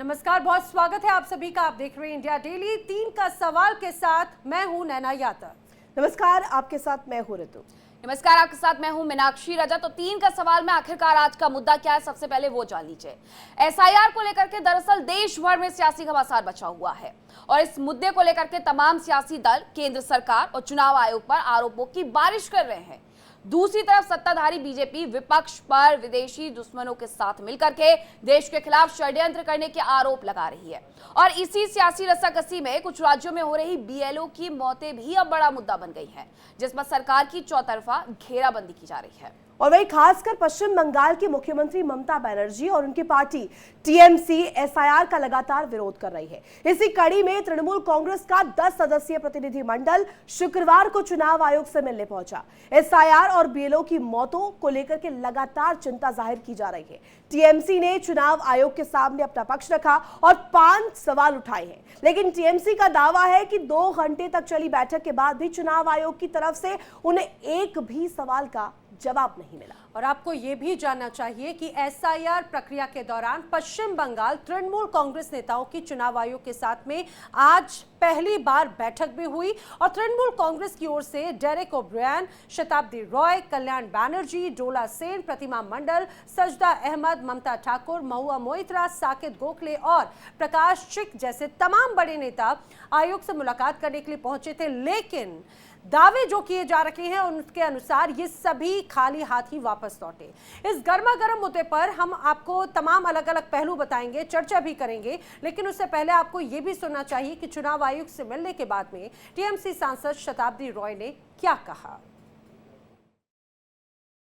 नमस्कार, बहुत स्वागत है आप सभी का। आप देख रहे हैं इंडिया डेली। 3 का सवाल के साथ मैं हूं नैना यादव। नमस्कार, आपके साथ मैं हूं ऋतु। नमस्कार, आपके साथ मैं हूं मीनाक्षी रजा। तो 3 का सवाल में आखिरकार आज का मुद्दा क्या है, सबसे पहले वो जान लीजिए। एसआईआर को लेकर के दरअसल देश भर में सियासी घमासान बचा हुआ है और इस मुद्दे को लेकर के तमाम सियासी दल केंद्र सरकार और चुनाव आयोग पर आरोपों की बारिश कर रहे हैं। दूसरी तरफ सत्ताधारी बीजेपी विपक्ष पर विदेशी दुश्मनों के साथ मिलकर के देश के खिलाफ षड्यंत्र करने के आरोप लगा रही है। और इसी सियासी रस्साकसी में कुछ राज्यों में हो रही बीएलओ की मौतें भी अब बड़ा मुद्दा बन गई हैं, जिस पर सरकार की चौतरफा घेराबंदी की जा रही है। और वही खासकर पश्चिम बंगाल की मुख्यमंत्री ममता बनर्जी और उनकी पार्टी टीएमसी एसआईआर का लगातार विरोध कर रही है। इसी कड़ी में तृणमूल कांग्रेस का 10 सदस्यीय प्रतिनिधि मंडल शुक्रवार को चुनाव आयोग से मिलने पहुंचा। एसआईआर और बीएलओ की मौतों को लेकर के लगातार चिंता जाहिर की जा रही है। टीएमसी ने चुनाव आयोग के सामने अपना पक्ष रखा और 5 सवाल उठाए हैं, लेकिन टीएमसी का दावा है कि 2 घंटे तक चली बैठक के बाद भी चुनाव आयोग की तरफ से उन्हें एक भी सवाल का जवाब नहीं मिला। और आपको ये भी जानना चाहिए कि एसआईआर प्रक्रिया के दौरान पश्चिम बंगाल तृणमूल कांग्रेस नेताओं की चुनाव आयोग के साथ में आज पहली बार बैठक भी हुई और तृणमूल कांग्रेस की ओर से डेरेक ओब्रायन, शताब्दी रॉय, कल्याण बैनर्जी, डोला सेन, प्रतिमा मंडल, सजदा अहमद, ममता ठाकुर, महुआ मोइत्रा, साकेत गोखले और प्रकाश चिक जैसे तमाम बड़े नेता आयोग से मुलाकात करने के लिए पहुंचे थे। लेकिन दावे जो किए जा रहे हैं उनके अनुसार ये सभी खाली हाथ ही वापस लौटे। इस गर्मा गर्म मुद्दे पर हम आपको तमाम अलग अलग पहलू बताएंगे, चर्चा भी करेंगे, लेकिन उससे पहले आपको ये भी सुनना चाहिए कि चुनाव आयोग से मिलने के बाद में टीएमसी सांसद शताब्दी रॉय ने क्या कहा।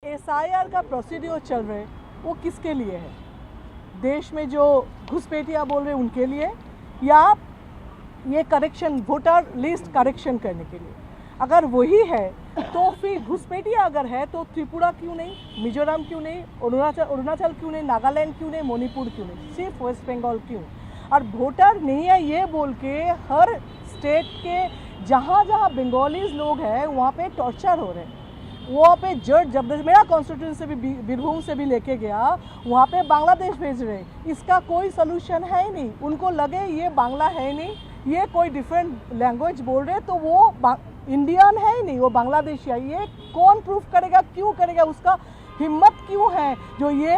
एसआईआर का प्रोसीड्योर चल रहे वो किसके लिए है? देश में जो घुसपैठियां बोल रहे उनके लिए, या ये करेक्शन, वोटर लिस्ट करेक्शन करने के लिए? अगर वही है तो फिर घुसपैठिया अगर है तो त्रिपुरा क्यों नहीं, मिजोरम क्यों नहीं, अरुणाचल क्यों नहीं, नागालैंड क्यों नहीं, मणिपुर क्यों नहीं, सिर्फ वेस्ट बंगाल क्यों? और वोटर नहीं है ये बोल के हर स्टेट के जहाँ जहाँ बंगालीज लोग हैं वहाँ पे टॉर्चर हो रहे हैं। वहाँ पे जज जब मेरा कॉन्स्टिट्यूंसी से भी बीरभूम से भी लेके गया, वहाँ पे बांग्लादेश भेज रहे। इसका कोई सोल्यूशन है ही नहीं। उनको लगे ये बांग्ला है नहीं, ये कोई डिफरेंट लैंग्वेज बोल रहे, तो वो इंडियन है ही नहीं, वो बांग्लादेशी है। ये कौन प्रूफ करेगा, क्यों करेगा? उसका हिम्मत क्यों है जो ये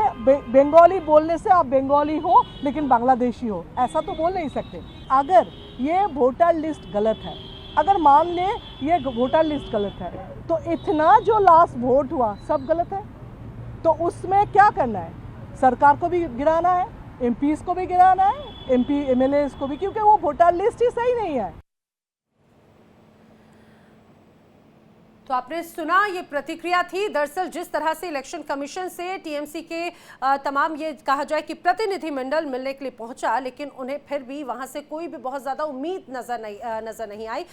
बंगाली बोलने से आप बंगाली हो लेकिन बांग्लादेशी हो? ऐसा तो बोल नहीं सकते। अगर ये वोटर लिस्ट गलत है, अगर मान ले ये वोटर लिस्ट गलत है, तो इतना जो लास्ट वोट हुआ सब गलत है। तो उसमें क्या करना है? सरकार को भी गिराना है, एमपीज को भी गिराना है, एमपी एमएलए को भी, क्योंकि वो वोटर लिस्ट ही सही नहीं है। तो आपने सुना, ये प्रतिक्रिया थी। दरअसल जिस तरह से इलेक्शन कमीशन से टीएमसी के तमाम, ये कहा जाए कि प्रतिनिधिमंडल मिलने के लिए पहुंचा, लेकिन उन्हें फिर भी वहां से कोई भी बहुत ज्यादा उम्मीद नजर नहीं आई।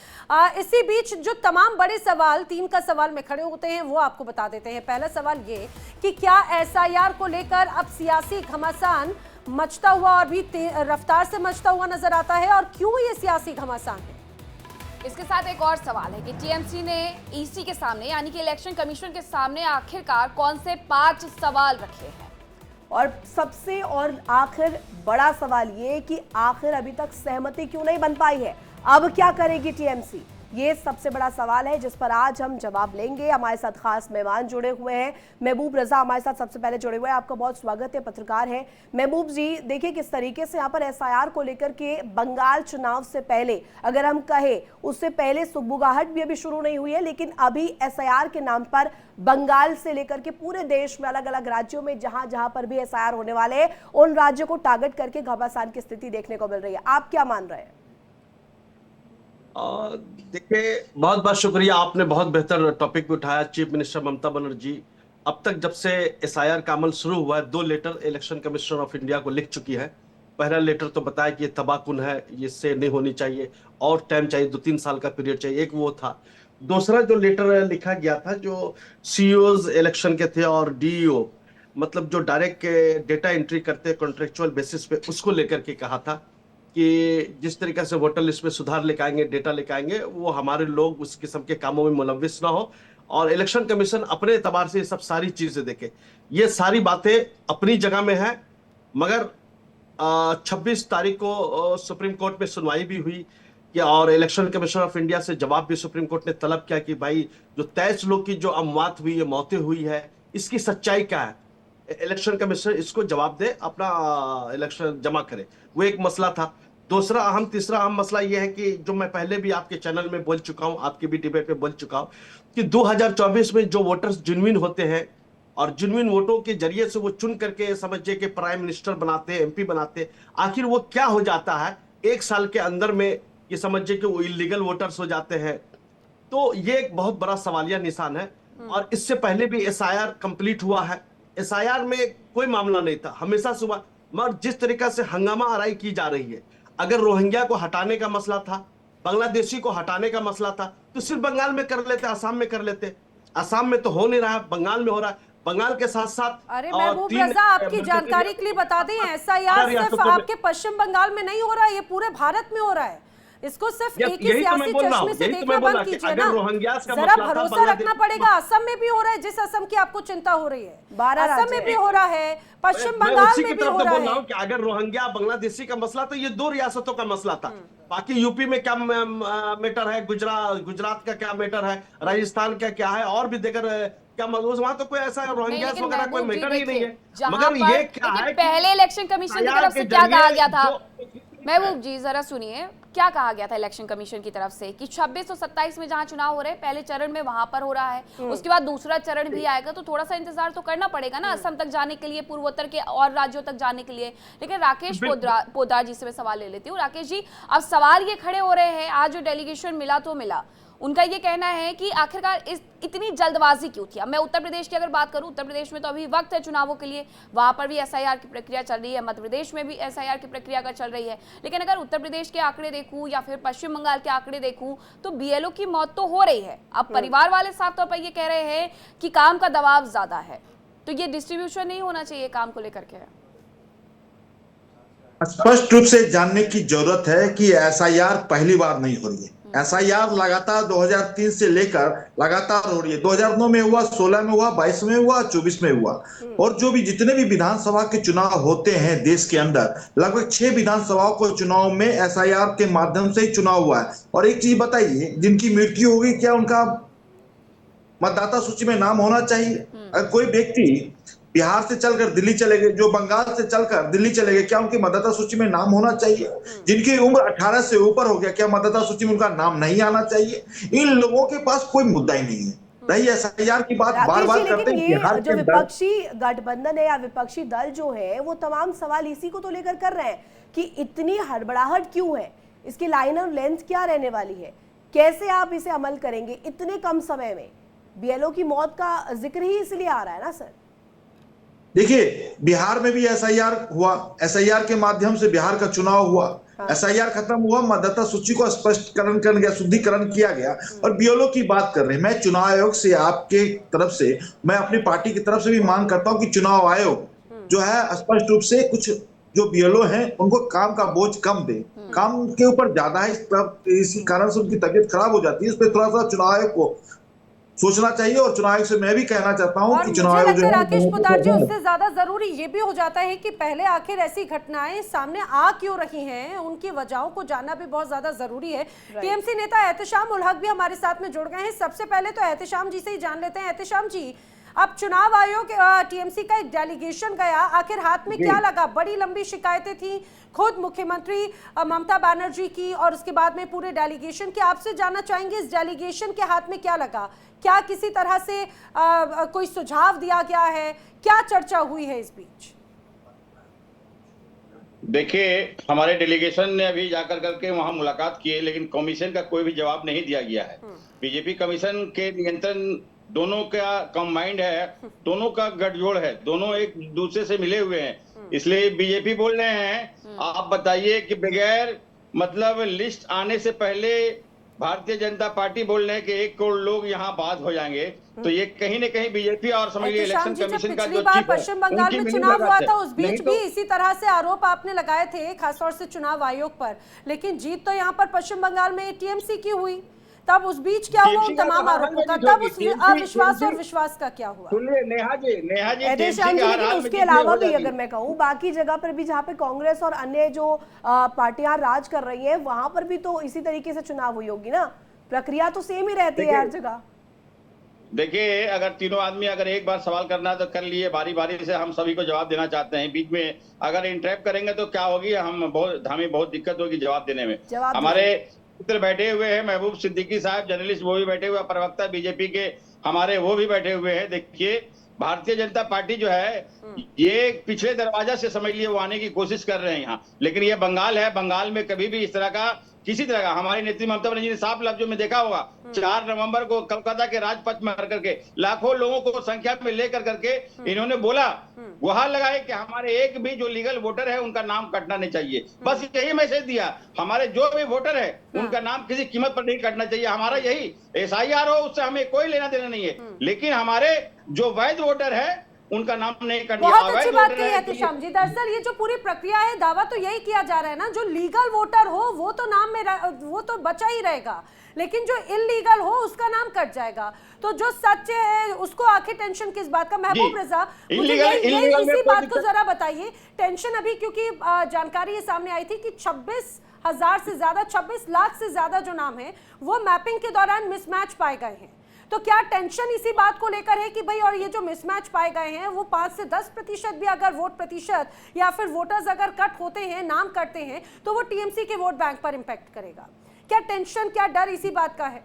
इसी बीच जो तमाम बड़े सवाल 3 का सवाल में खड़े होते हैं वो आपको बता देते हैं। पहला सवाल ये कि क्या एसआईआर को लेकर अब सियासी घमासान मचता हुआ और भी रफ्तार से मचता हुआ नजर आता है, और क्यों ये सियासी घमासान है? इसके साथ एक और सवाल है कि टीएमसी ने ईसी के सामने यानी कि इलेक्शन कमीशन के सामने आखिरकार कौन से 5 सवाल रखे हैं? और सबसे और आखिर बड़ा सवाल ये कि आखिर अभी तक सहमति क्यों नहीं बन पाई है? अब क्या करेगी टीएमसी? ये सबसे बड़ा सवाल है जिस पर आज हम जवाब लेंगे। हमारे साथ खास मेहमान जुड़े हुए हैं। महबूब रजा हमारे साथ सबसे पहले जुड़े हुए हैं। आपका बहुत स्वागत है, पत्रकार है। महबूब जी, देखिए किस तरीके से यहाँ पर एसआईआर को लेकर के बंगाल चुनाव से पहले, अगर हम कहें उससे पहले सुगबुगाहट भी अभी शुरू नहीं हुई है, लेकिन अभी एसआईआर के नाम पर बंगाल से लेकर के पूरे देश में अलग अलग राज्यों में जहां जहां पर भी एसआईआर होने वाले हैं, उन राज्यों को टारगेट करके घमासान की स्थिति देखने को मिल रही है। आप क्या मान रहे हैं? देखिए, बहुत बहुत शुक्रिया, आपने बहुत बेहतर टॉपिक भी उठाया। चीफ मिनिस्टर ममता बनर्जी अब तक जब से एसआईआर का अमल शुरू हुआ है 2 letter election commission of India को लिख चुकी है। पहला लेटर तो बताया कि ये तबाहकुन है, ये से नहीं होनी चाहिए और टाइम चाहिए, 2-3 साल का पीरियड चाहिए, एक वो था। दूसरा जो लेटर लिखा गया था जो सीईओज इलेक्शन के थे और डीईओ, मतलब जो डायरेक्ट डेटा एंट्री करते हैं कॉन्ट्रेक्चुअल बेसिस पे, उसको लेकर के कहा था कि जिस तरीके से वोटर लिस्ट में सुधार लेकर आएंगे, डेटा लेकर आएंगे, वो हमारे लोग उस किस्म के कामों में मुलविस ना हो और इलेक्शन कमीशन अपने एतबार से ये सब सारी चीजें देखे। ये सारी बातें अपनी जगह में है, मगर 26 तारीख को सुप्रीम कोर्ट में सुनवाई भी हुई कि और इलेक्शन कमीशन ऑफ इंडिया से जवाब भी सुप्रीम कोर्ट ने तलब किया कि भाई जो 23 लोग की जो अमवात हुई है, मौतें हुई है, इसकी सच्चाई क्या है। इलेक्शन कमीशन इसको जवाब दे, अपना इलेक्शन जमा करे। वो एक मसला था। तीसरा अहम मसला यह है कि जो मैं पहले भी आपके चैनल में बोल चुका हूं, आपके भी डिबेट में बोल चुका हूं कि 2024 में जो वोटर्स जेन्युइन होते हैं और जेन्युइन वोटों के जरिए से वो चुन करके समझिए कि प्राइम मिनिस्टर बनाते हैं, एमपी बनाते हैं, आखिर वो क्या हो जाता है 1 साल के अंदर में, ये समझिए कि वो इलीगल वोटर्स हो जाते हैं। तो ये एक बहुत बड़ा सवालिया निशान है। और इससे पहले भी एसआईआर कंप्लीट हुआ है, एसआईआर में कोई मामला नहीं था, हमेशा सुबह, मगर जिस तरीका से हंगामा आराई की जा रही है, अगर रोहिंग्या को हटाने का मसला था, बांग्लादेशी को हटाने का मसला था, तो सिर्फ बंगाल में कर लेते, असम में कर लेते। असम में तो हो नहीं रहा, बंगाल में हो रहा है। बंगाल के साथ साथ अरे महबूब रजा, आपकी जानकारी के लिए बता दें, एसआईआर सिर्फ आपके पश्चिम बंगाल में नहीं हो रहा है, ये पूरे भारत में हो रहा है। इसको सिर्फ एक ही सियासी चश्मे से देखना बंद कीजिए ना, जरा भरोसा रखना पड़ेगा। असम में भी हो रहा है, जिस असम की आपको चिंता हो रही है, 12 असम में भी हो रहा है, पश्चिम बंगाल में भी हो रहा है। कि अगर रोहिंग्या बांग्लादेशी का मसला, तो ये 2 रियासतों का मसला था। बाकी यूपी में क्या मैटर है, गुजरात का क्या मैटर है, राजस्थान का क्या है, और भी देकर क्या मसला, वहां तो कोई ऐसा रोहिंग्या वगैरह कोई मैटर ही नहीं है। मगर ये क्या है, पहले इलेक्शन कमीशन की तरफ से क्या कहा गया था, महबूब जी जरा सुनिए, क्या कहा गया था इलेक्शन कमीशन की तरफ से कि 26 और 27 में जहां चुनाव हो रहे हैं, पहले चरण में वहां पर हो रहा है, उसके बाद दूसरा चरण भी आएगा, तो थोड़ा सा इंतजार तो करना पड़ेगा ना असम तक जाने के लिए, पूर्वोत्तर के और राज्यों तक जाने के लिए। लेकिन राकेश पोद्दार जी से मैं सवाल ले लेती हूँ। राकेश जी, अब सवाल ये खड़े हो रहे हैं, आज जो डेलीगेशन मिला तो मिला, उनका ये कहना है कि आखिरकार इतनी जल्दबाजी क्यों थी। अब मैं उत्तर प्रदेश की अगर बात करूं, उत्तर प्रदेश में तो अभी वक्त है चुनावों के लिए, वहां पर भी एसआईआर की प्रक्रिया चल रही है, मध्य प्रदेश में भी एसआईआर की प्रक्रिया का चल रही है। लेकिन अगर उत्तर प्रदेश के आंकड़े देखूं या फिर पश्चिम बंगाल के आंकड़े देखूं, तो बीएलओ की मौत तो हो रही है। अब परिवार वाले साफ तौर पर ये कह रहे हैं कि काम का दबाव ज्यादा है, तो ये डिस्ट्रीब्यूशन नहीं होना चाहिए काम को लेकर के। स्पष्ट रूप से जानने की जरूरत है कि एसआईआर पहली बार नहीं हो रही है। एसआईआर लगातार 2003 से लेकर लगातार हो रही है। 2009 में हुआ, 16 में हुआ, 22 में हुआ, 24 में हुआ। और जो भी जितने भी विधानसभा के चुनाव होते हैं देश के अंदर, लगभग 6 विधानसभाओं को चुनाव में एसआईआर के माध्यम से ही चुनाव हुआ है। और एक चीज बताइए, जिनकी मृत्यु होगी, क्या उनका मतदाता सूची में नाम होना चाहिए? अगर कोई व्यक्ति बिहार से चलकर दिल्ली चले गए, जो बंगाल से चलकर दिल्ली चले गए, क्या उनकी मतदाता सूची में नाम होना चाहिए? जिनकी उम्र 18 से ऊपर हो गया, क्या मतदाता सूची में उनका नाम नहीं आना चाहिए? इन लोगों के पास कोई मुद्दा ही नहीं है। रही एसआईआर की बात बार बार करते हैं, ये जो विपक्षी गठबंधन है या विपक्षी दल जो है, वो तमाम सवाल इसी को तो लेकर कर रहे हैं कि इतनी हड़बड़ाहट क्यों है, इसकी लाइन और लेंथ क्या रहने वाली है, कैसे आप इसे अमल करेंगे इतने कम समय में। बीएलओ की मौत का जिक्र ही इसलिए आ रहा है ना सर। देखिए, बिहार में भी एसआईआर हुआ, एसआईआर के माध्यम से बिहार का चुनाव हुआ। एसआईआर खत्म हुआ, मतदाता सूची को स्पष्टीकरण कर गया, शुद्धिकरण किया गया। और बीएलओ की बात कर रहे हैं, मैं चुनाव आयोग से, आपके तरफ से, मैं अपनी पार्टी की तरफ से भी मांग करता हूं कि चुनाव आयोग जो है स्पष्ट रूप से कुछ जो बीएलओ हैं उनको काम का बोझ कम दे। काम के ऊपर ज्यादा है, इसी कारण से उनकी तबीयत खराब हो जाती है। इस पर थोड़ा सा चुनाव आयोग को सोचना चाहिए। और चुनाव आयोग से मैं भी कहना चाहता हूं कि चुनाव आयोग जो है, राकेश पोद्दार जी, उससे ज्यादा जरूरी ये भी हो जाता है कि पहले आखिर ऐसी घटनाएं सामने आ क्यों रही हैं, उनकी वजहों को जानना भी बहुत ज्यादा जरूरी है। टीएमसी नेता एहतेशाम उल हक भी हमारे साथ में जुड़ गए हैं। सबसे पहले तो एहतेशाम जी से ही जान लेते हैं। एहतेशाम जी, अब चुनाव आयोग टीएमसी का एक डेलीगेशन गया, आखिर हाथ में क्या लगा? बड़ी लंबी शिकायतें थी खुद मुख्यमंत्री ममता बनर्जी की और उसके बाद में पूरे डेलीगेशन की। आपसे जानना चाहेंगे इस डेलीगेशन के हाथ में क्या लगा? क्या किसी तरह से कोई सुझाव दिया गया है? क्या चर्चा हुई है इस बीच? देखिए, हमारे डेलीगेशन ने अभी जाकर करके वहां मुलाकात की है, लेकिन कमीशन का कोई भी जवाब नहीं दिया गया है। बीजेपी कमीशन के नियंत्रण दोनों का कंबाइंड है, दोनों का गठजोड़ है, दोनों एक दूसरे से मिले हुए हैं। इसलिए बीजेपी बोल रहे हैं, आप बताइए कि बगैर मतलब लिस्ट आने से पहले भारतीय जनता पार्टी बोल रहे हैं कि 1 करोड़ लोग यहाँ बात हो जाएंगे। तो ये कहीं न कहीं बीजेपी और समझिए इलेक्शन कमीशन का जो बार पश्चिम बंगाल में चुनाव हुआ था, उस बीच भी इसी तरह से आरोप आपने लगाए थे, खासतौर से चुनाव आयोग पर। लेकिन जीत तो यहाँ पर पश्चिम बंगाल में टीएमसी की हुई, तब उस बीच क्या हुआ उन TMC का तमाम तो हर आरोपों का, हाल में तब होगी। उस TMC अविश्वास और विश्वास का क्या हुआ? सुनिए नेहा जी एहते TMC श्याम के जी, हर लेकिन हाल में उसके जितनी अलावा हो भी जाती अगर मैं कहूँ बाकी जगह पर भी जहाँ पे कांग्रेस और अन्य जो पार्टियां राज कर रही हैं वहां पर भी तो इसी तरीके से चुनाव हुई होगी ना, प्रक्रिया तो सेम ही रहती है हर जगह। देखिए, अगर तीनों आदमी अगर एक बार सवाल करना है तो कर लिए, बारी बारी से हम सभी को जवाब देना चाहते हैं। बीच में अगर इंटरप्ट करेंगे तो क्या होगी, हमें बहुत दिक्कत होगी जवाब देने में। जवाब हमारे मित्र बैठे हुए हैं, महबूब सिद्दीकी साहब जर्नलिस्ट, वो भी बैठे हुए हैं, प्रवक्ता बीजेपी के हमारे वो भी बैठे हुए हैं। देखिए, भारतीय जनता पार्टी जो है ये पिछले दरवाजा से समझ लिए वो आने की कोशिश कर रहे हैं यहाँ, लेकिन ये बंगाल है। बंगाल में कभी भी इस तरह का किसी तरह का हमारी नेत्री ममता बनर्जी ने साफ लफ्जों में देखा होगा, 4 नवंबर को कोलकाता के राजपथ में आकर के लाखों लोगों को संख्या में लेकर करके इन्होंने बोला, गुहार लगाए कि हमारे एक भी जो लीगल वोटर है उनका नाम कटना नहीं चाहिए। बस यही मैसेज दिया, हमारे जो भी वोटर है उनका नाम किसी कीमत पर नहीं कटना चाहिए। हमारा यही SIR हो उससे हमें कोई लेना देना नहीं है, लेकिन हमारे जो वैध वोटर है उनका नाम नहीं करना। बहुत अच्छी बात कही है श्याम जी। दरअसल ये जो पूरी प्रक्रिया है, दावा तो यही किया जा रहा है ना, जो लीगल वोटर हो वो तो नाम में वो तो बचा ही रहेगा, लेकिन जो इलीगल हो उसका नाम कट जाएगा। तो जो सच है उसको आखिर टेंशन किस बात का? महबूब रजा, मुझे इसी बात को जरा बताइए, टेंशन अभी क्योंकि जानकारी ये सामने आई थी कि 26,000 से ज्यादा, 26 लाख से ज्यादा जो नाम है वो मैपिंग के दौरान मिसमैच पाए गए हैं। तो क्या टेंशन इसी बात को लेकर है कि भाई, और ये जो मिसमैच पाए गए हैं वो 5 से 10% भी अगर वोट प्रतिशत या फिर वोटर्स अगर कट होते हैं, नाम कटते हैं, तो वो TMC के वोट बैंक पर इंपैक्ट करेगा? क्या टेंशन, क्या डर इसी बात का है?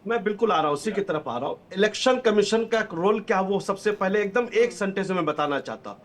मैं बिल्कुल आ रहा हूं, उसी की तरफ आ रहा हूं। इलेक्शन कमीशन का रोल क्या, वो सबसे पहले एकदम एक सेंटेंस में बताना चाहता।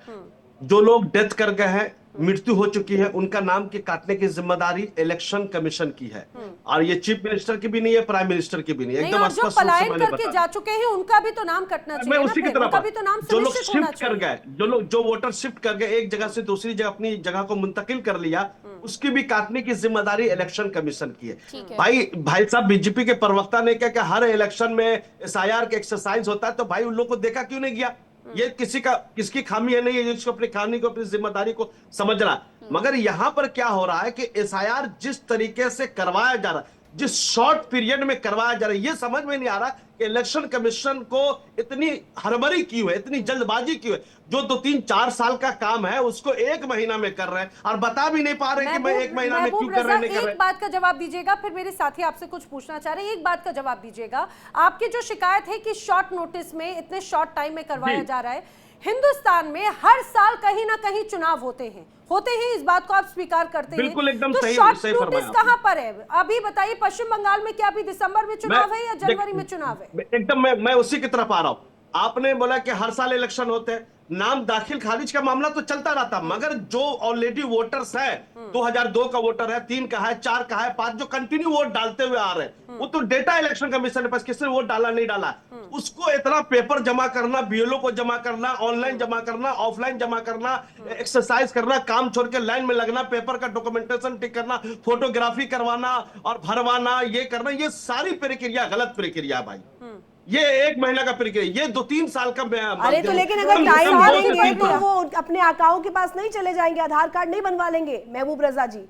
जो लोग डेथ कर गए हैं, मृत्यु हो चुकी है, उनका नाम के काटने की जिम्मेदारी इलेक्शन कमीशन की है, और ये चीफ मिनिस्टर की भी नहीं है, प्राइम मिनिस्टर की भी नहीं है। एकदम जो पलायन करके जा चुके हैं उनका भी तो नाम कटना चाहिए। मैं उसी की तरफ, भी तो नाम जो लोग सुनिश्चित होना शिफ्ट कर गए, जो वोटर शिफ्ट कर गए, एक जगह से दूसरी जगह अपनी जगह को मुंतकिल कर लिया, उसकी भी काटने की जिम्मेदारी इलेक्शन कमीशन की है। भाई साहब, बीजेपी के प्रवक्ता ने क्या हर इलेक्शन में SIR का एक्सरसाइज होता है, तो भाई उन लोग को देखा क्यों नहीं गया? ये किसकी खामी है? नहीं है जिसको अपनी खामी को, अपनी जिम्मेदारी को समझ रहा है। मगर यहां पर क्या हो रहा है कि SIR जिस तरीके से करवाया जा रहा है, जिस शॉर्ट पीरियड में करवाया जा रहा है, ये समझ में नहीं आ रहा कि इलेक्शन कमीशन को इतनी हड़बड़ी क्यों है, इतनी जल्दबाजी क्यों है? जो 2-3-4 साल का काम है उसको 1 महीना में कर रहे हैं, और बता भी नहीं पा रहे कि मैं 1 महीना में क्यों कर रहे हैं। एक बात का जवाब दीजिएगा, फिर मेरे साथी आपसे कुछ पूछना चाह रहे हैं। एक बात का जवाब दीजिएगा, आपकी जो शिकायत है कि शॉर्ट नोटिस में, इतने शॉर्ट टाइम में करवाया जा रहा है। हिंदुस्तान में हर साल कहीं ना कहीं चुनाव होते हैं, इस बात को आप स्वीकार करते हैं? बिल्कुल, एकदम तो सही शॉर्ट फरमाया नोटिस कहां पर है? अभी बताइए, पश्चिम बंगाल में क्या अभी दिसंबर में चुनाव है या जनवरी में चुनाव है? एकदम मैं उसी की तरफ आ रहा हूं। आपने बोला कि हर साल इलेक्शन होते हैं, नाम दाखिल खारिज का मामला तो चलता रहता, मगर जो ऑलरेडी वोटर्स है, 2002 का वोटर है, 3 का है, 4 का है, 5 जो कंटिन्यू वोट डालते हुए आ रहे हैं, वो तो डेटा इलेक्शन कमीशन के पास, किसने वोट डाला नहीं डाला, उसको इतना पेपर जमा करना, BLO को जमा करना, ऑनलाइन जमा करना, ऑफलाइन जमा करना, एक्सरसाइज करना, काम छोड़ के लाइन में लगना, पेपर का डॉक्यूमेंटेशन टिक करना, फोटोग्राफी करवाना और भरवाना, ये करना, ये सारी प्रक्रिया गलत प्रक्रिया है भाई। ये 1 महीना का प्रक्रिया, ये 2-3 साल का। अरे तो लेकिन अगर टाइम देंगे तो वो अपने आकाओं के पास नहीं चले जाएंगे, आधार कार्ड नहीं बनवा लेंगे महबूब रजा जी?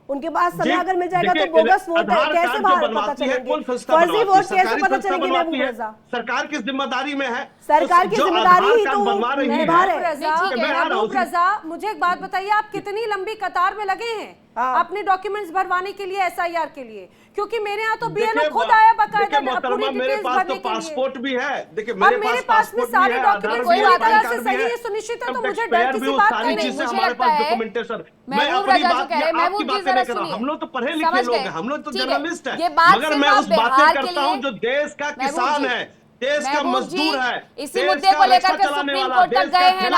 उनके पास समय अगर मिल जाएगा तो बोगस वोट कैसे बाहर पता चलेंगे? फर्जी वोट कैसे पता चलेंगे महबूब रजा? सरकार की जिम्मेदारी में है, सरकार की जिम्मेदारी ही तो निभा रहे हैं। महबूब रजा, मुझे एक बात बताइए, आप कितनी लंबी कतार में लगे हैं अपने डॉक्यूमेंट्स भरवाने के लिए, SIR के लिए? क्योंकि मेरे यहाँ तो BLO खुद आया बकायदा पूरी डिटेल्स भरने के लिए। पासपोर्ट भी है, देखिए मेरे पास में सारे डॉक्यूमेंट कोई आधार से सही है, सुनिश्चित है, तो मुझे डर किसी बात का नहीं। मुझे लगता है महबूब रजा जो कह रहे हैं, महबूब जी जरा सुनिए, हम लोग तो पढ़े लिखे लोग हैं, हम लोग तो जर्नलिस्ट हैं, मगर मैं उस बातें करता हूँ जो देश का किसान है, देश का मजदूर है, इसी मुद्दे को लेकर के सुप्रीम कोर्ट तक गए हैं ना,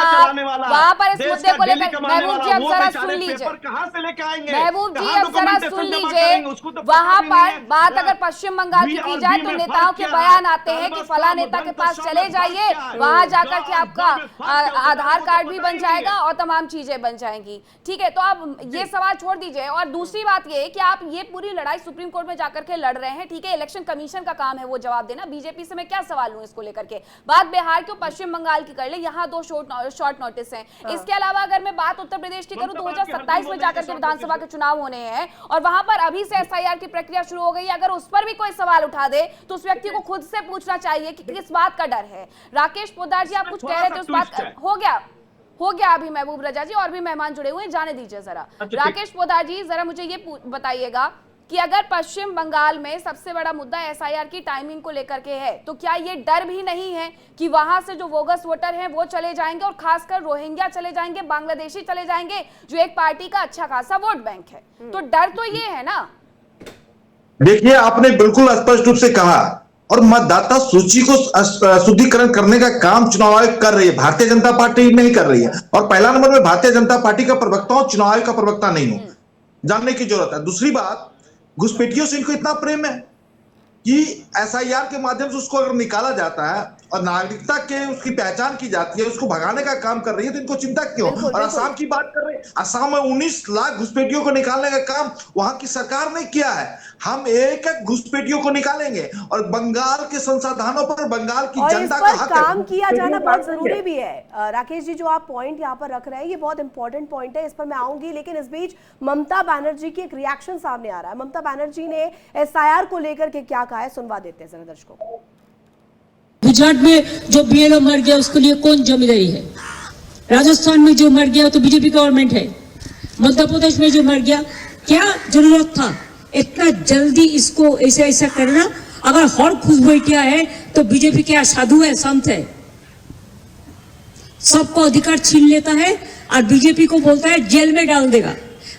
वहां पर इस मुद्दे को लेकर महबूब जी अब जरा सुन लीजिए, कहां से लेके आएंगे महबूब जी अब जरा सुन लीजिए, वहां पर बात अगर पश्चिम बंगाल की की जाए तो नेताओं के बयान आते हैं कि फला नेता के पास चले जाइए, वहां जाकर के आपका आधार कार्ड भी बन जाएगा और तमाम चीजें बन जाएंगी। ठीक है, तो आप ये सवाल छोड़ दीजिए, और दूसरी बात ये कि आप ये पूरी लड़ाई सुप्रीम कोर्ट में जाकर के लड़ रहे हैं, ठीक है, इलेक्शन कमीशन का काम है वो जवाब देना, बीजेपी से मैं क्या सवाल लूं इसको लेकर के। बात बिहार के पश्चिम बंगाल की कर ले, यहाँ 2 शॉर्ट नोटिस हैं। इसके अलावा अगर मैं बात उत्तर प्रदेश की करूं, 2027 में जाकर के विधानसभा के चुनाव होने हैं और वहां पर अभी से एसआईआर की प्रक्रिया शुरू हो गई है। अगर उस पर भी कोई सवाल उठा दे तो उस व्यक्ति को खुद से पूछना चाहिए कि किस बात का डर है। राकेश पोद्दार जी, आप कुछ कह रहे थे, उस बात हो गया अभी महबूब रजा जी, और भी मेहमान जुड़े हुए हैं, जाने दीजिए जरा। राकेश पोद्दार जी, जरा मुझे ये बताइएगा कि अगर पश्चिम बंगाल में सबसे बड़ा मुद्दा एसआईआर की टाइमिंग को लेकर के है, तो क्या ये डर भी नहीं है कि वहां से जो बोगस वोटर हैं वो चले जाएंगे और खासकर रोहिंग्या चले जाएंगे, बांग्लादेशी चले जाएंगे, जो एक पार्टी का अच्छा खासा वोट बैंक है? तो डर तो ये है ना। देखिए, आपने बिल्कुल स्पष्ट रूप से कहा, और मतदाता सूची को शुद्धिकरण करने का काम चुनाव आयोग कर रही है, भारतीय जनता पार्टी नहीं कर रही है। और पहला नंबर में भारतीय जनता पार्टी का प्रवक्ता हूं, चुनाव आयोग का प्रवक्ता नहीं हूं, जानने की जरूरत है। दूसरी बात, घुसपैठियों से इनको इतना प्रेम है कि एसआईआर के माध्यम से उसको अगर निकाला जाता है और नागरिकता के उसकी पहचान की जाती है, उसको भगाने का काम कर रही है, तो इनको चिंता क्यों? और असम की बात कर रहे हैं, असम में 19 लाख घुसपैठियों को निकालने का काम वहां की सरकार ने किया है। हम एक एक घुसपैठियों को निकालेंगे और बंगाल के संसाधनों पर बंगाल की जनता का हक काम किया जाना बहुत जरूरी भी है। राकेश जी, जो आप पॉइंट यहाँ पर रख रहे हैं ये बहुत इंपॉर्टेंट पॉइंट है, इस पर मैं आऊंगी, लेकिन इस बीच ममता बनर्जी की एक रिएक्शन सामने आ रहा है। ममता बनर्जी ने एसआईआर को लेकर के क्या कहा है, सुनवा देते हैं जरा दर्शकों को। गुजरात में जो बीएलओ मर गया उसके लिए कौन जिम्मेदारी है? राजस्थान में जो मर गया तो बीजेपी गवर्नमेंट है। मध्य प्रदेश में जो मर गया, क्या जरूरत था इतना जल्दी इसको ऐसा करना? अगर हर घुसपैठिया है तो बीजेपी क्या साधु है, संत है? सबको अधिकार छीन लेता है और बीजेपी को बोलता है जेल में डाल देगा।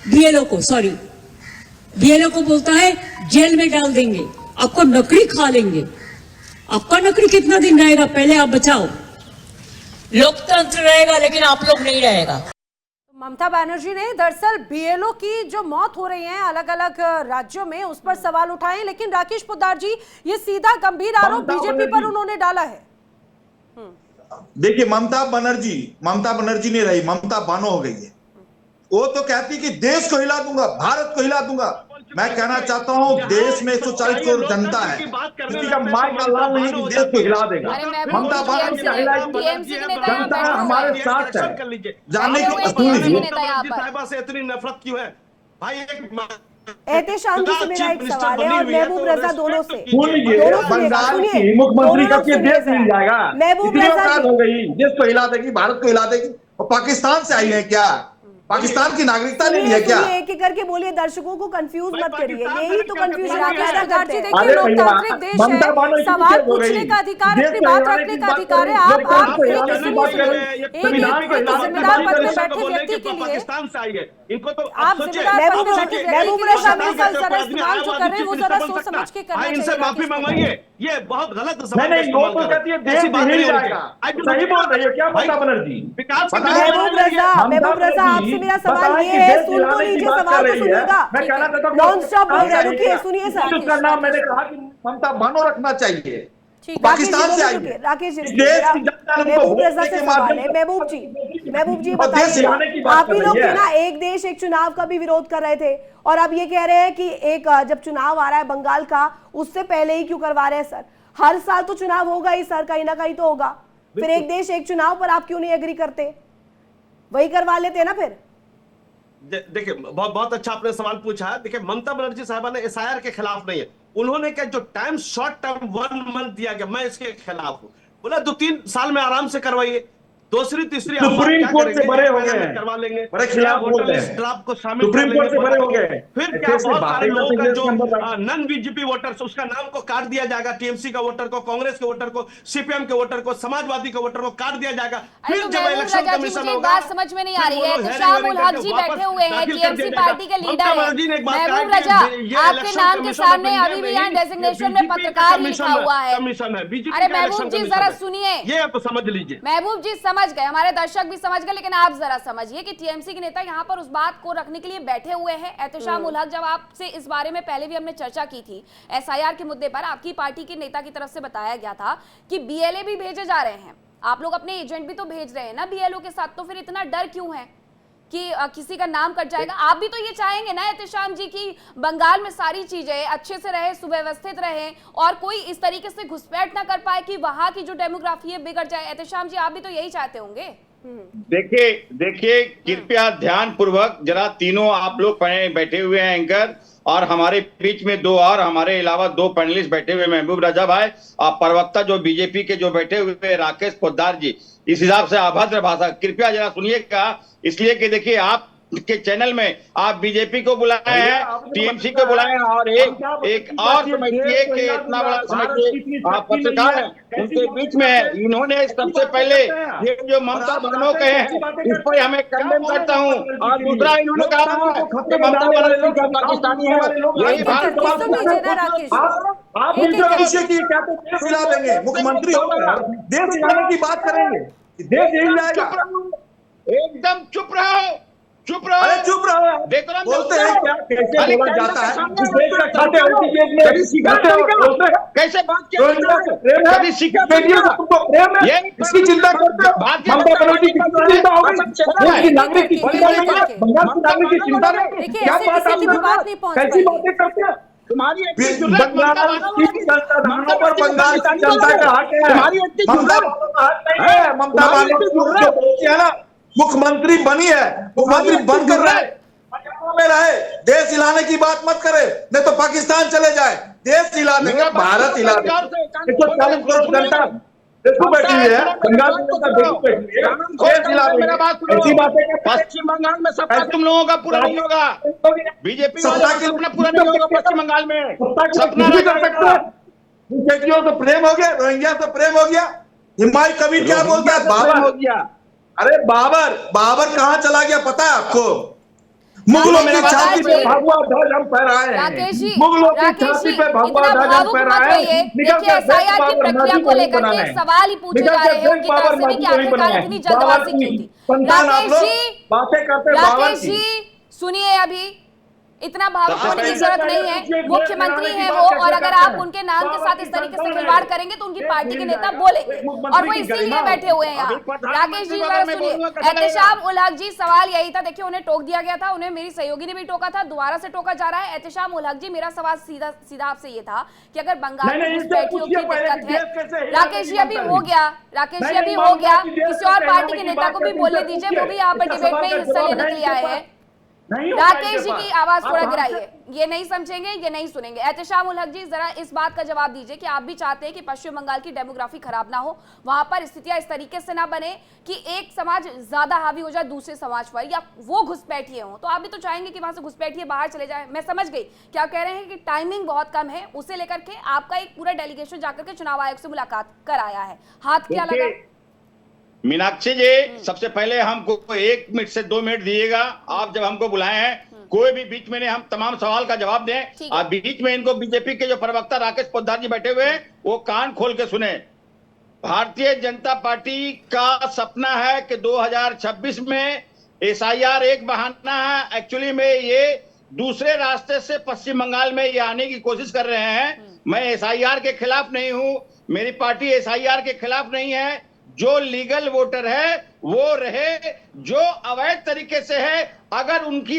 बीएलओ को बोलता है जेल में डाल देंगे, आपको नौकरी खा लेंगे। आपका नौकरी कितना दिन रहेगा, पहले आप बचाओ। लोकतंत्र रहेगा लेकिन आप लोग नहीं रहेगा। ममता बनर्जी ने दरअसल बीएलओ की जो मौत हो रही है अलग अलग राज्यों में, उस पर सवाल उठाए, लेकिन राकेश पोद्दार जी, ये सीधा गंभीर आरोप बीजेपी पर उन्होंने डाला है। देखिए, ममता बनर्जी नहीं रही, ममता बानो हो गई है। वो तो कहती कि देश को हिला दूंगा, भारत को हिला दूंगा। मैं कहना चाहता हूँ, देश में 140 करोड़ जनता है, किसी का माई का लाल नहीं कि देश को हिला देगा। ममता बनर्जी जनता हमारे साथ है। जानने की साहिबा से इतनी नफरत क्यों है भाई? एहतेशाम जी से मेरा एक सवाल है और महबूब रजा दोनों से बंगाल की मुख्यमंत्री का देश मिल जाएगा, महबूब रजा हो गई, देश को हिला देगी, भारत को हिला देगी। और पाकिस्तान से आई है क्या? पाकिस्तान की नागरिकता नहीं है क्या? एक एक करके बोलिए, दर्शकों को कंफ्यूज मत करिए, यही तो कंफ्यूजन देखिए, लोकतांत्रिक देश है, सवाल पूछने का अधिकार, अपनी बात रखने का अधिकार है। आप जिम्मेदार पद में बैठे व्यक्ति के लिए पाकिस्तान से आई है, इनको तो आप जिम्मेदार पद में बैठे व्यक्ति के लिए जरा इस्तेमाल जो कर रहे हैं वो जरा सोच समझ के करना चाहिए। इनसे माफी मंगवाइए, ये बहुत गलत नहीं, वो तो कहती है देश हिल जाएगा। सही बोल रही है क्या ममता बनर्जी? महबूब रजा, आपसे मेरा सवाल ये है, सुन तो लीजिए, सवाल तो सुनिएगा, नॉन स्टॉप बोल रहे, रुकिए, सुनिए सर। उसका नाम मैंने कहा कि ममता बानो रखना चाहिए। पाकिस्तान से आई है। राकेश जी, महबूब रजा से सवाल है। महबूब जी बताइए, आप ही लोग थे ना एक देश एक चुनाव का भी विरोध कर रहे थे, और अब ये कह रहे हैं कि एक जब चुनाव आ रहा है बंगाल का, उससे पहले ही क्यों करवा रहे हैं सर? हर साल तो चुनाव होगा ही सर, कहीं ना कहीं तो होगा। फिर एक देश एक चुनाव पर आप क्यों नहीं एग्री करते? वही करवा लेते ना फिर। देखिए, बहुत अच्छा आपने सवाल पूछा है। देखिए, ममता बनर्जी साहबा ने एसआईआर के खिलाफ नहीं है, उन्होंने क्या जो टाइम शॉर्ट टर्म 1 मंथ दिया गया, मैं इसके खिलाफ हूं। बोला 2-3 साल में आराम से करवाइए, दूसरी तीसरी सुप्रीम कोर्ट से बड़े हो गए, करवा लेंगे, बड़े खिलाफ बोल रहे हैं, ड्राफ्ट को शामिल सुप्रीम कोर्ट से बड़े हो गए। फिर क्या बहुत सारे लोगों का जो नॉन बीजेपी वोटर्स, उसका नाम को काट दिया जाएगा, टीएमसी का वोटर को, कांग्रेस के वोटर को, सीपीएम के वोटर को, समाजवादी के वोटर को काट दिया जाएगा। फिर जब इलेक्शन कमीशन होगा, बात समझ में नहीं आ रही है। एहतेशाम उल हक जी बैठे हुए हैं, टीएमसी पार्टी के लीडर हैं। महबूब रजा, आपके नाम के सामने अभी भी यहाँ डेजिग्नेशन में पत्रकार लिखा हुआ है। अरे महबूब जी जरा सुनिए, ये आप समझ लीजिए। महबूब जी समझ गए, हमारे दर्शक भी समझ गए, लेकिन आप जरा समझिए कि टीएमसी के नेता यहाँ पर उस बात को रखने के लिए बैठे हुए हैं। एहतेशाम उल हक, जब आपसे इस बारे में पहले भी हमने चर्चा की थी एसआईआर के मुद्दे पर, आपकी पार्टी के नेता की तरफ से बताया गया था कि बीएलए भी भेजे जा रहे हैं, आप लोग अपने एजेंट भी तो भेज रहे हैं ना बीएलओ के साथ, तो फिर इतना डर क्यों है? कि किसी का नाम कट जाएगा। आप भी तो ये चाहेंगे ना एहतेशाम जी की बंगाल में सारी चीजें अच्छे से रहे, सुव्यवस्थित रहे और कोई इस तरीके से घुसपैठ ना कर पाए कि वहां की जो डेमोग्राफी है बिगड़ जाए। एहतेशाम जी आप भी तो यही चाहते होंगे। देखिए कृपया ध्यान पूर्वक जरा, तीनों आप लोग बैठे हुए हैं एंकर, और हमारे बीच में दो और हमारे अलावा दो पैनलिस्ट बैठे हुए, महबूब राजा भाई और प्रवक्ता जो बीजेपी के जो बैठे हुए राकेश पोद्दार जी। इस हिसाब से अभद्र भाषा कृपया जरा सुनिएगा, इसलिए कि देखिए आप के चैनल में आप बीजेपी को बुलाए हैं, टीएमसी को बुलाए हैं, और एक और समझिए कि इतना बड़ा समझिए आप पत्रकार हैं, उनके बीच में इन्होंने सबसे पहले ये जो ममता बहनों कहे हैं इस पर हमें कंडेम करता हूँ, और दूसरा इन्होंने कहा है कि ममता बनर्जी का पाकिस्तानी है। यही आप उनसे पूछिए कि क्या तो देश हिला देंगे, मुख्यमंत्री होकर देश हिलाने की बात करेंगे, देश हिल जाएगा। एकदम चुप रहो, चुप रहो। अरे चुप रहो, बोलते हैं क्या, कैसे बोला जाता है, इस देश का खाते कैसे बात कभी सीखा तुमको प्रेम है, इसकी चिंता करते हो। ममता बनर्जी की चिंता होगी, देश की नागरिक की चिंता नहीं है, बंगाल की नागरिक की चिंता नहीं। क्या बात, कैसी बातें करते हैं तुम्हारी बंगाल की जनता पर, बंगाल की जनता का हक है, ममता नहीं है। ममता बनर्जी है ना, मुख्यमंत्री बनी है, मुख्यमंत्री बनकर रहे, में रहे, देश हिलाने की बात मत करे, नहीं तो पाकिस्तान चले जाए। देश हिला देंगे, भारत हिला देंगे। 140 करोड़ जनता देखो बैठी हुई है, बंगाल की जनता देखो बैठी है, देश हिला देंगे। ऐसी बातें पश्चिम बंगाल में सत्ता तुम लोगों का पूरा नहीं होगा, बीजेपी वालों का सपना पूरा नहीं होगा पश्चिम बंगाल में, सपना नहीं कर सकता। बेटियों से प्रेम हो गया, रोहिंग्या से प्रेम हो गया। हिमायू कबीर क्या बोलता है, बाबर हो गया। अरे बाबर कहाँ चला गया पता है आपको? मुगलों में छाती पे भगवा ध्वज हम फहराए हैं, मुगलों की छाती पे भगवा ध्वज हम फहराए हैं। देखिए एसआईआर की प्रक्रिया को लेकर के सवाल ही पूछे जा रहे हैं उनकी तरफ से भी कि आखिरकार इतनी जल्दबाजी क्यों थी। राकेश जी सुनिए, अभी इतना भावुक होने की जरूरत नहीं है, मुख्यमंत्री हैं वो, और अगर आप उनके नाम के साथ इस तरीके से खिलवाड़ करेंगे तो उनकी पार्टी के नेता बोलेंगे, और वो इसीलिए बैठे हुए हैं यहाँ। राकेश जी जरा सुनिए, एहतेशाम उल हक जी सवाल यही था, देखिए उन्हें टोक दिया गया था, उन्हें मेरी सहयोगी ने भी टोका था, दोबारा से टोका जा रहा है। एहतेशाम उल हक जी मेरा सवाल सीधा आपसे ये था कि अगर बंगाल में घुसपैठियों की दिक्कत है, राकेश जी अभी हो गया, किसी और पार्टी के नेता को भी बोलने दीजिए, वो भी यहाँ पर डिबेट में हिस्सा लेने के लिए आए हैं। राकेश जी की आवाज थोड़ा गिराइए, ये नहीं समझेंगे, ये नहीं सुनेंगे। एहतेशाम उल हक जी जरा इस बात का जवाब दीजिए कि आप भी चाहते हैं कि पश्चिम बंगाल की डेमोग्राफी खराब ना हो, वहां पर स्थितियां इस तरीके से ना बने कि एक समाज ज्यादा हावी हो जाए दूसरे समाज पर, या वो घुसपैठिए हों, तो आप भी तो चाहेंगे कि वहां से घुसपैठिए बाहर चले जाए। मैं समझ गई क्या कह रहे हैं कि टाइमिंग बहुत कम है, उसे लेकर के आपका एक पूरा डेलीगेशन जाकर के चुनाव आयोग से मुलाकात कर आया है, हाथ क्या लगा? मीनाक्षी जी सबसे पहले हमको 1 मिनट से 2 मिनट दिएगा, आप जब हमको बुलाए हैं कोई भी बीच में हम तमाम सवाल का जवाब दें, आप बीच में इनको बीजेपी के जो प्रवक्ता राकेश पोद्दार जी बैठे हुए हैं वो कान खोल के सुने। भारतीय जनता पार्टी का सपना है कि 2026 में एसआईआर एक बहाना है, एक्चुअली में ये दूसरे रास्ते से पश्चिम बंगाल में ये आने की कोशिश कर रहे हैं। मैं एसआईआर के खिलाफ नहीं हूं, मेरी पार्टी एसआईआर के खिलाफ नहीं है। जो लीगल वोटर है वो रहे, जो अवैध तरीके से है अगर उनकी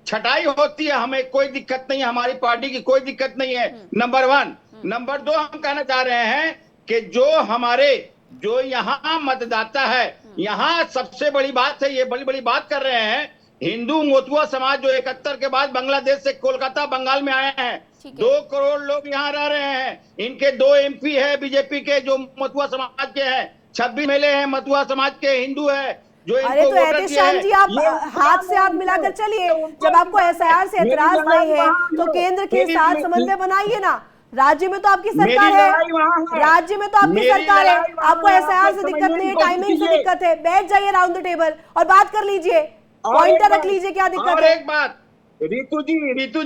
छटाई होती है हमें कोई दिक्कत नहीं है, हमारी पार्टी की कोई दिक्कत नहीं है, नंबर 1। नंबर 2 हम कहना चाह रहे हैं कि जो यहाँ मतदाता है, यहाँ सबसे बड़ी बात है, ये बड़ी बात कर रहे हैं, हिंदू मोतुआ समाज जो 71 के बाद बांग्लादेश से कोलकाता बंगाल में आए हैं, 2 करोड़ लोग यहाँ रह रहे हैं, इनके 2 MP है बीजेपी के जो मथुआ समाज के हैं, 26 मेले हैं मथुआ समाज के हिंदू है जो इनको अरे तो एहतेशाम जी आप हाथ से आप मिलाकर चलिए, जब आपको एसआईआर से एतराज नहीं है तो केंद्र के साथ समन्वय बनाइए ना। राज्य में तो आपकी सरकार है, आपको एसआईआर से दिक्कत नहीं है, टाइमिंग से दिक्कत है, बैठ जाइए राउंड द टेबल और बात कर लीजिए, पॉइंटर रख लीजिए, क्या दिक्कत है? एक बात रितु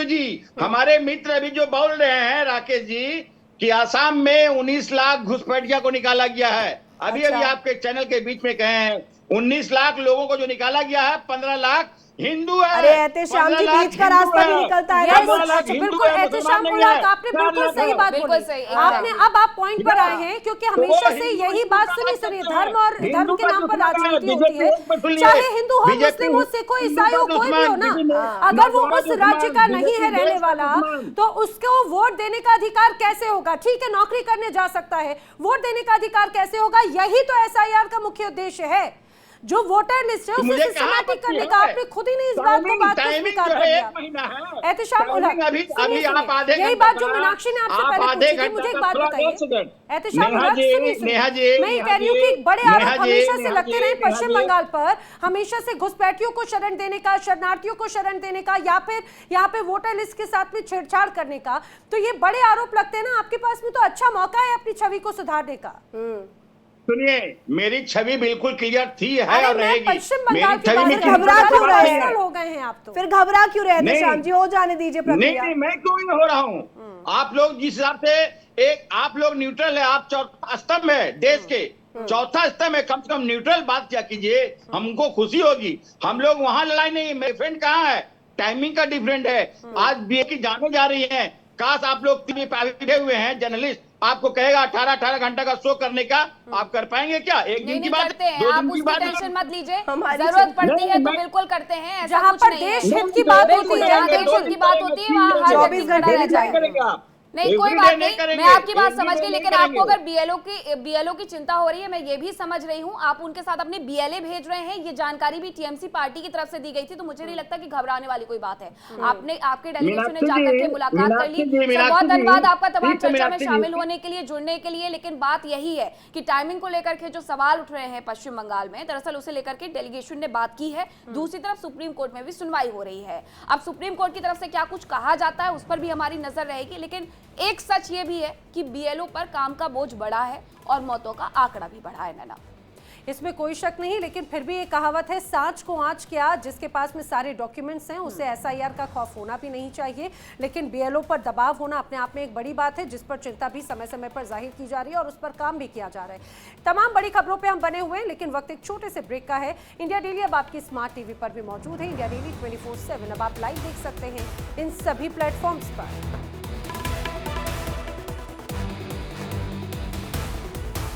जी हमारे मित्र अभी जो बोल रहे हैं राकेश जी कि आसाम में 19 लाख घुसपैठियों को निकाला गया है, अभी आपके चैनल के बीच में कहे हैं 19 लाख लोगों को जो निकाला गया है, 15 लाख हिंदू है। अरे एहतेशाम जी, 15 लाख बीच का हिंदू रास्ता भी है। निकलता है। 15 लाख हिंदू बिल्कुल है, एहतेशाम मुसलमान मुलाक, नहीं है। आपने बिल्कुल सही बात बिल्कुल बोली। सही, आपने अब आप पॉइंट पर आए हैं, क्योंकि हमेशा से हिंदू यही हिंदू बात का सुनी राज सुनी, करते हैं। धर्म और हिंदू धर्म के का नाम पर दुश्मन है, राजनीति बीजेपी होती है, एक पर सुनिए। चाहे हिंदू हो, बीजेपी मुस्लिम हो, सिख हो, हिंदू ईसाई का हो, कोई भी हो ना, दुश्मन, अगर वो नौजवान उस राज्य का दुश्मन, नहीं है बीजेपी रहने देश का वाला, दुश्मन। तो उसको वोट देने का अधिकार कैसे होगा? ठीक है, नौकरी करने जा सकता है, वोट देने का अधिकार कैसे होगा? यही तो एसआईआर का मुख्य उद्देश्य है, जो वोटर लिस्ट है उसे मुझे कहाँ सिस्टमैटिक आपत्ति करने है? का। आपने खुद ही नहीं इस बात को टाइमिंग स्वीकार जो कर है लिया। 1 महीना है। एहतेशाम उलग, टाइमिंग अभी सुनिए, आप आधे यही घंटे बात जो का- मीनाक्षी ने आपसे आप पहले आधे पूछी थी, घंटे मुझे एक का बात थोड़ा बताइए। एक सेकंड। एहतेशाम नेहा उलग, जी, सुनिए, नेहा जी, मैं ये नेहा कह रही हूँ जी, कि बड़े नेहा आरोप जी, हमेशा से नेहा लगते जी, रहे नेहा पश्चिम जी। बंगाल पर, हमेशा से घुसपैठियों को शरण देने का, शरणार्थियों को शरण देने का, या फिर यहाँ पे वोटर लिस्ट के साथ में छेड़छाड़ करने का। तो ये बड़े आरोप लगते हैं ना, आपके पास में तो अच्छा मौका है अपनी छवि को सुधारने का। सुनिए, मेरी छवि बिल्कुल क्लियर थी, है अरे और मैं रहेगी। पश्चिम बंगाल मेरी की छवि बात में कर रही हूँ, घबरा क्यों रहे हैं? पर्सनल हो गए हैं आप तो। फिर घबरा क्यों रहे थे नहीं। श्याम जी? हो जाने दीजिए नहीं प्रक्रिया। नहीं, मैं क्यों नहीं हो रहा हूँ? आप लोग जिस हिसाब से आप लोग न्यूट्रल है, आप चौथा स्तंभ है देश के, चौथा स्तंभ है, कम से कम न्यूट्रल बात क्या कीजिए, हमको खुशी होगी। हम लोग वहां लड़ाई नहीं, मेरे फ्रेंड कहाँ है? टाइमिंग का डिफरेंट है। आज बीए की जाने जा रही है, काश आप लोग बैठे हुए हैं जर्नलिस्ट, आपको कहेगा 18 घंटा का शो करने का, आप कर पाएंगे क्या? एक दिन की बात, करते हैं, 2 आप दिन की उसकी बात। टेंशन मत लीजिए, हमारी जरूरत पड़ती नहीं, है तो मैं- बिल्कुल करते हैं, ऐसा जहाँ कुछ पर नहीं है। देश हित की बात बिल्कुल, होती है, जहाँ देश हित की बात होती है वहाँ हर 24 व्यक्ति घंटे खड़ा नहीं रहता है। जाएंगे। नहीं, कोई बात नहीं, मैं आपकी बात समझ गई, लेकिन आपको अगर बीएलओ की चिंता हो रही है, मैं ये भी समझ रही हूँ, आप उनके साथ अपने बीएलए भेज रहे हैं, ये जानकारी भी टीएमसी पार्टी की तरफ से दी गई थी, तो मुझे नहीं लगता कि घबराने वाली कोई बात है। आपने आपके डेलीगेशन ने जाकर के मुलाकात कर ली, सर बहुत धन्यवाद आपका तमाम चर्चा में शामिल होने के लिए, जुड़ने के लिए। लेकिन बात यही है कि टाइमिंग को लेकर के जो सवाल उठ रहे हैं पश्चिम बंगाल में, दरअसल उसे लेकर के डेलीगेशन ने बात की है। दूसरी तरफ सुप्रीम कोर्ट में भी सुनवाई हो रही है। अब सुप्रीम कोर्ट की तरफ से क्या कुछ कहा जाता है उस पर भी हमारी नजर रहेगी, लेकिन एक सच ये भी है कि बीएलओ पर काम का बोझ बढ़ा है और मौतों का आंकड़ा भी बढ़ा है। नैना, इसमें कोई शक नहीं, लेकिन फिर भी ये कहावत है, सांच को आंच क्या, जिसके पास में सारे डॉक्यूमेंट्स हैं उसे एसआईआर का खौफ होना भी नहीं चाहिए। लेकिन बीएलओ पर दबाव होना अपने आप में एक बड़ी बात है, जिस पर चिंता भी समय समय पर जाहिर की जा रही है और उस पर काम भी किया जा रहा है। तमाम बड़ी खबरों पर हम बने हुए हैं, लेकिन वक्त एक छोटे से ब्रेक का है। इंडिया डेली अब आपकी स्मार्ट टीवी पर भी मौजूद है। इंडिया डेली 24/7 अब आप लाइव देख सकते हैं इन सभी प्लेटफॉर्म्स पर।